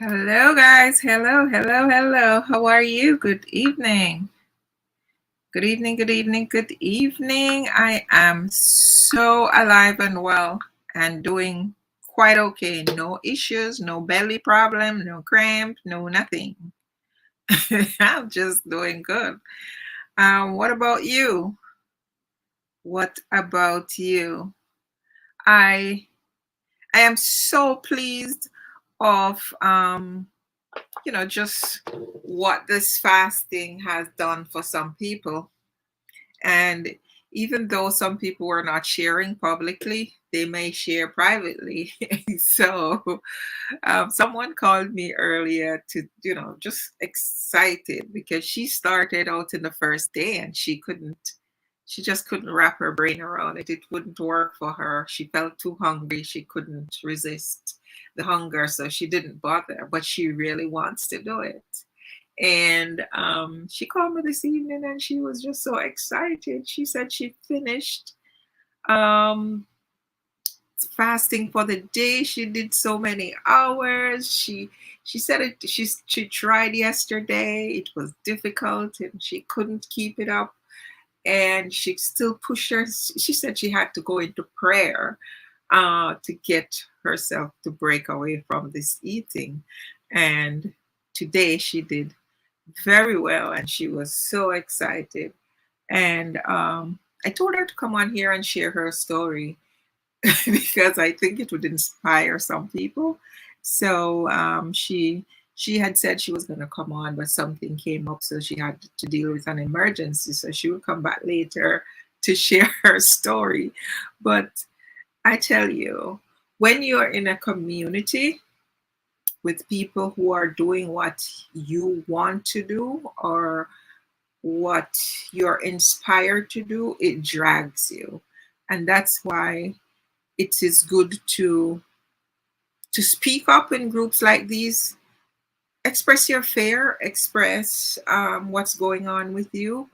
Hello, guys. Hello, hello, hello. How are you? Good evening. Good evening, good evening, good evening. I am so alive and well and doing quite okay. No issues, no belly problem, no cramp, no nothing. I'm just doing good. What about you? What about you? I I am so pleased of just what this fasting has done for some people. And even though some people were not sharing publicly, they may share privately. So someone called me earlier to, just excited because she started out in the first day and she just couldn't wrap her brain around it. It wouldn't work for her. She felt too hungry. She couldn't resist the hunger, so she didn't bother, but she really wants to do it. And she called me this evening and she was just so excited. She said she finished um, fasting for the day. She did so many hours. She said she tried yesterday. It was difficult and she couldn't keep it up. And she still pushed her. She said she had to go into prayer to get herself to break away from this eating. And today she did very well and she was so excited. And I told her to come on here and share her story because I think it would inspire some people. So she had said she was going to come on, but something came up, so she had to deal with an emergency. So she would come back later to share her story. But I tell you, when you're in a community with people who are doing what you want to do or what you're inspired to do, it drags you. And that's why it is good to speak up in groups like these, express your fear, express what's going on with you,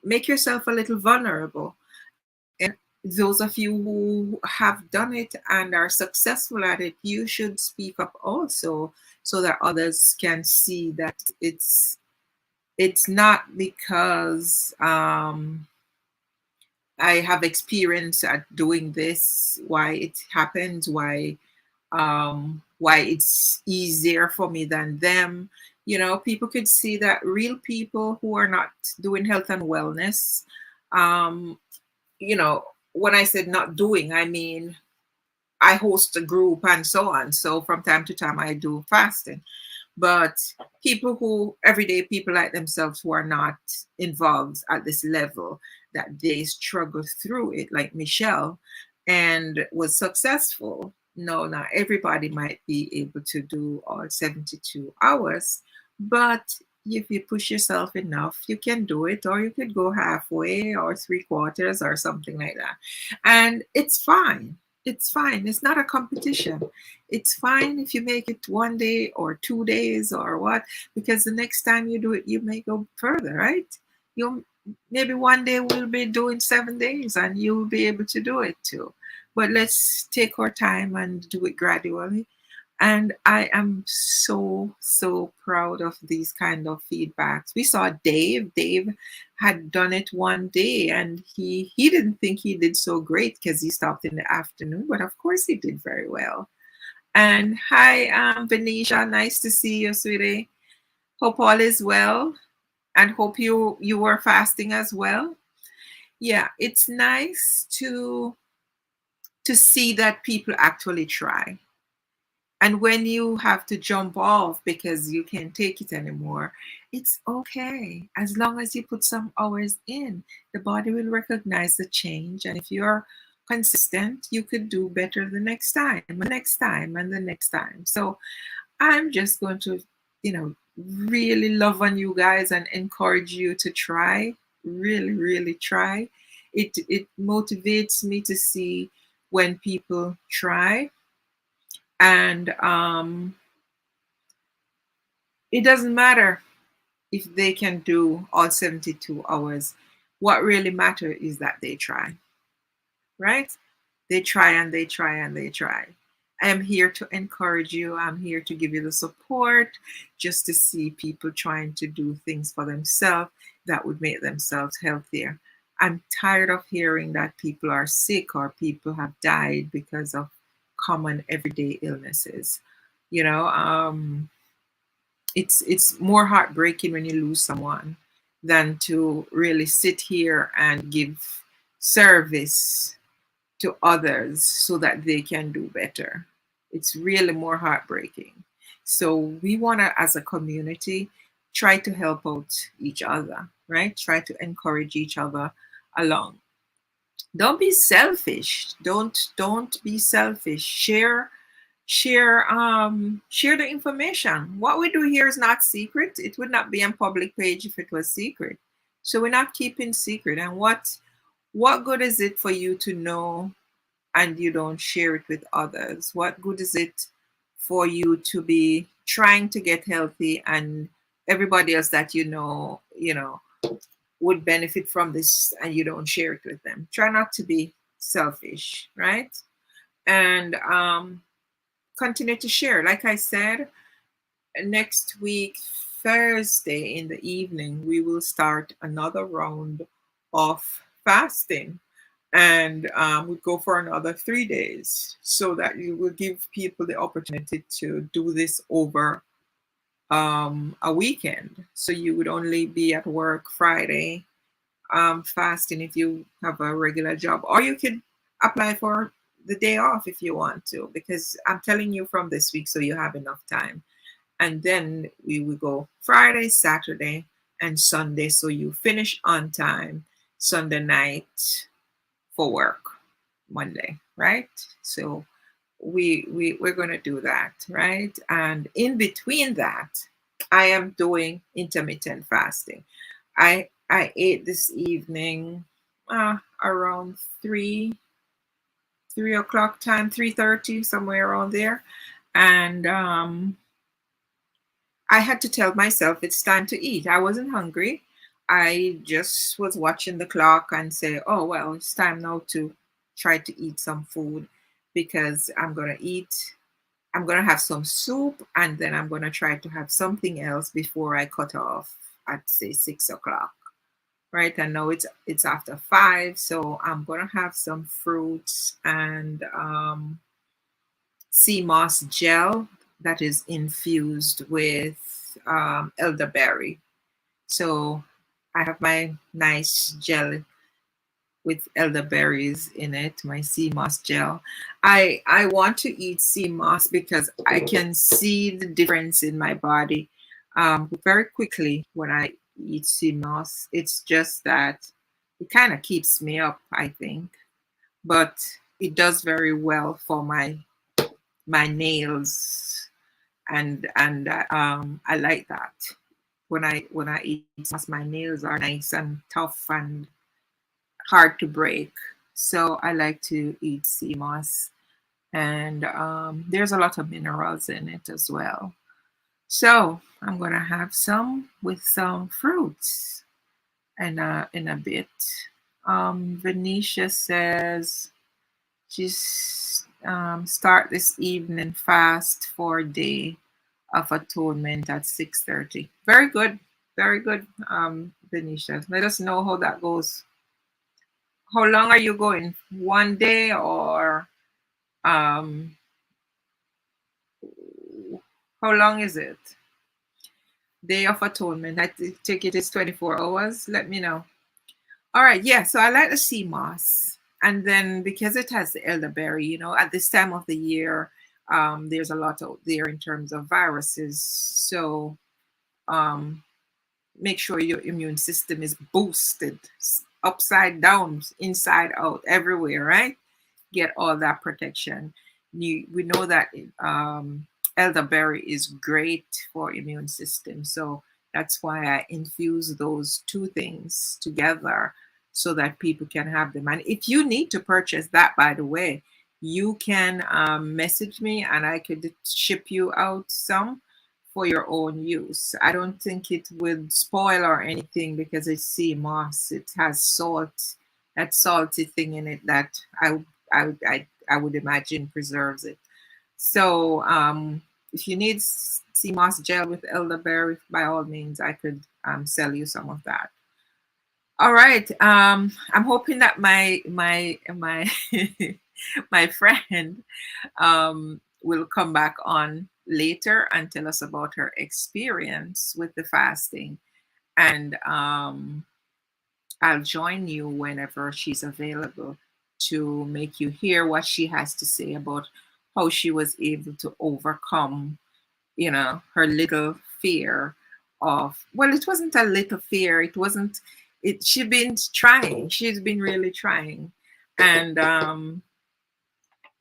make yourself a little vulnerable. And those of you who have done it and are successful at it, you should speak up also so that others can see that it's not because I have experience at doing this, why it happens, why it's easier for me than them. People could see that real people who are not doing health and wellness, um, when I said not doing, I mean I host a group and so on. So from time to time I do fasting. But people who, everyday people like themselves who are not involved at this level, that they struggle through it, like Michelle, and was successful. No, not everybody might be able to do all 72 hours, but if you push yourself enough, you can do it, or you could go halfway or three quarters or something like that. And it's fine. It's fine. It's not a competition. It's fine if you make it 1 day or 2 days or what, because the next time you do it, you may go further, right? You maybe one day we'll be doing 7 days and you'll be able to do it too. But let's take our time and do it gradually. And I am so, so proud of these kind of feedbacks. We saw Dave. Dave had done it 1 day and he didn't think he did so great because he stopped in the afternoon, but of course he did very well. And hi, Venetia, nice to see you, sweetie. Hope all is well and hope you were fasting as well. Yeah, it's nice to see that people actually try. And when you have to jump off because you can't take it anymore, it's okay. As long as you put some hours in, the body will recognize the change. And if you're consistent, you could do better the next time, and the next time, and the next time. So I'm just going to, really love on you guys and encourage you to try. Really, really try. It motivates me to see when people try. And it doesn't matter if they can do all 72 hours. What really matters is that they try, right? They try and they try and they try. I am here to encourage you. I'm here to give you the support just to see people trying to do things for themselves that would make themselves healthier. I'm tired of hearing that people are sick or people have died because of common everyday illnesses. You know, it's more heartbreaking when you lose someone than to really sit here and give service to others so that they can do better. It's really more heartbreaking. So we want to, as a community, try to help out each other, right? Try to encourage each other along. Don't be selfish. Don't be selfish. Share the information. What we do here is not secret. It would not be on public page if it was secret. So we're not keeping secret. And what good is it for you to know and you don't share it with others? What good is it for you to be trying to get healthy and everybody else that you know would benefit from this and you don't share it with them? Try not to be selfish, right? And continue to share. Like I said, next week, Thursday in the evening, we will start another round of fasting. And we go for another 3 days so that you will give people the opportunity to do this over a weekend. So you would only be at work Friday fasting if you have a regular job, or you could apply for the day off if you want to, because I'm telling you from this week so you have enough time. And then we will go Friday, Saturday, and Sunday so you finish on time Sunday night for work Monday, right? So we're going to do that, right? And in between that, I am doing intermittent fasting. I ate this evening around 3 o'clock time, 3:30, somewhere around there. And I had to tell myself it's time to eat. I wasn't hungry. I just was watching the clock and say, oh, well, it's time now to try to eat some food because I'm going to eat. I'm going to have some soup and then I'm going to try to have something else before I cut off at, say, 6 o'clock. Right. And now it's after 5. So I'm going to have some fruits and sea moss gel that is infused with elderberry. So I have my nice gel with elderberries in it, my sea moss gel. I want to eat sea moss because I can see the difference in my body very quickly when I eat sea moss. It's just that it kind of keeps me up, I think, but it does very well for my nails, and I like that. When I eat moss, my nails are nice and tough and hard to break. So I like to eat sea moss, and there's a lot of minerals in it as well. So I'm gonna have some with some fruits and in a bit. Venetia says she's start this evening fast for Day of Atonement at 6:30. Very good, very good, Venetia. Let us know how that goes. How long are you going? One day or um, how long is it? Day of Atonement. I think it is 24 hours. Let me know. All right, yeah. So I like the sea moss, and then because it has the elderberry, at this time of the year, there's a lot out there in terms of viruses. So um, make sure your immune system is boosted, upside down, inside out, everywhere, right? Get all that protection. We know that elderberry is great for immune system, so that's why I infuse those two things together so that people can have them. And if you need to purchase that, by the way, you can message me and I could ship you out some for your own use. I don't think it would spoil or anything because it's sea moss. It has salt, that salty thing in it that I would imagine preserves it. So if you need sea moss gel with elderberry, by all means, I could sell you some of that. All right. I'm hoping that my my friend will come back on later and tell us about her experience with the fasting. And I'll join you whenever she's available to make you hear what she has to say about how she was able to overcome, her little fear of, well, it wasn't a little fear. It wasn't, she'd been trying. She's been really trying. And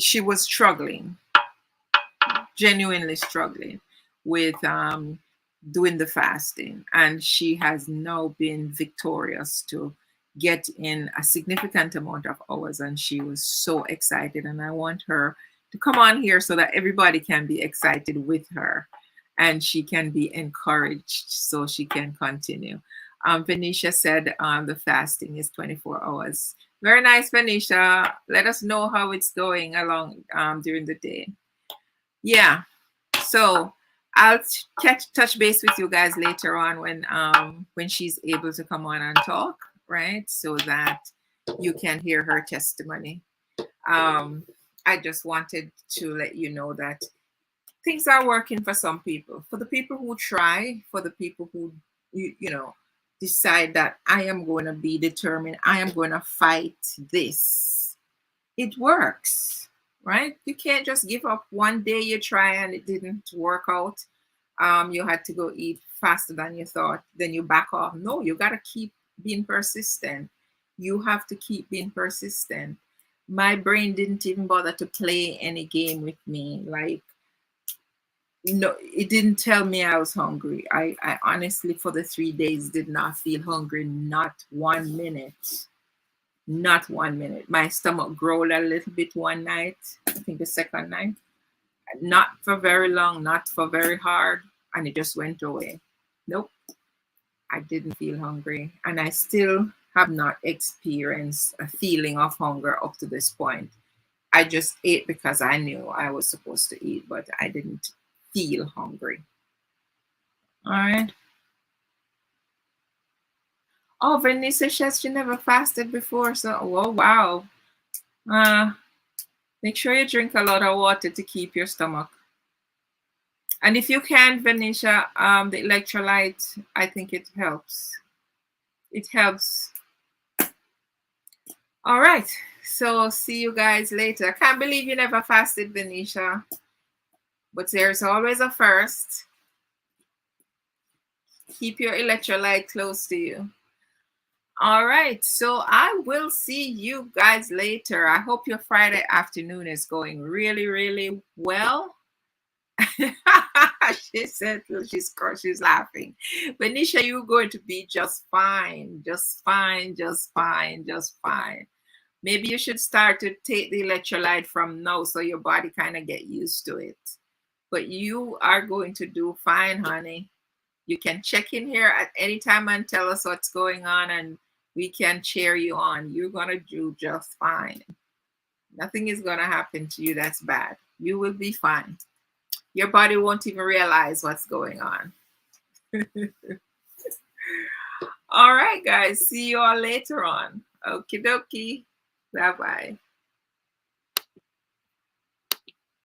she was struggling, genuinely struggling with doing the fasting, and she has now been victorious to get in a significant amount of hours, and she was so excited, and I want her to come on here so that everybody can be excited with her and she can be encouraged so she can continue. Venetia said the fasting is 24 hours. Very nice, Venetia. Let us know how it's going along during the day. Yeah. So I'll touch base with you guys later on when she's able to come on and talk, right? So that you can hear her testimony. I just wanted to let you know that things are working for some people. For the people who try, for the people who decide that I am going to be determined, I am going to fight this. It works. Right? You can't just give up. One day you try and it didn't work out. You had to go eat faster than you thought. Then you back off. No, you got to keep being persistent. You have to keep being persistent. My brain didn't even bother to play any game with me. Like, it didn't tell me I was hungry. I honestly, for the 3 days, did not feel hungry. Not 1 minute. Not 1 minute. My stomach growled a little bit one night, I think the second night. Not for very long, not for very hard, and it just went away. Nope, I didn't feel hungry, and I still have not experienced a feeling of hunger up to this point. I just ate because I knew I was supposed to eat, but I didn't feel hungry. All right. Oh, Vanessa says she never fasted before, so oh wow. Make sure you drink a lot of water to keep your stomach. And if you can, Venetia, the electrolyte, I think it helps. It helps. All right. So see you guys later. I can't believe you never fasted, Venetia. But there's always a first. Keep your electrolyte close to you. All right. So I will see you guys later. I hope your Friday afternoon is going really, really well. She said she's laughing. Venetia, you're going to be just fine. Just fine, just fine, just fine. Maybe you should start to take the electrolyte from now so your body kind of get used to it. But you are going to do fine, honey. You can check in here at any time and tell us what's going on, and we can cheer you on. You're going to do just fine. Nothing is going to happen to you that's bad. You will be fine. Your body won't even realize what's going on. All right, guys. See you all later on. Okie dokie. Bye-bye.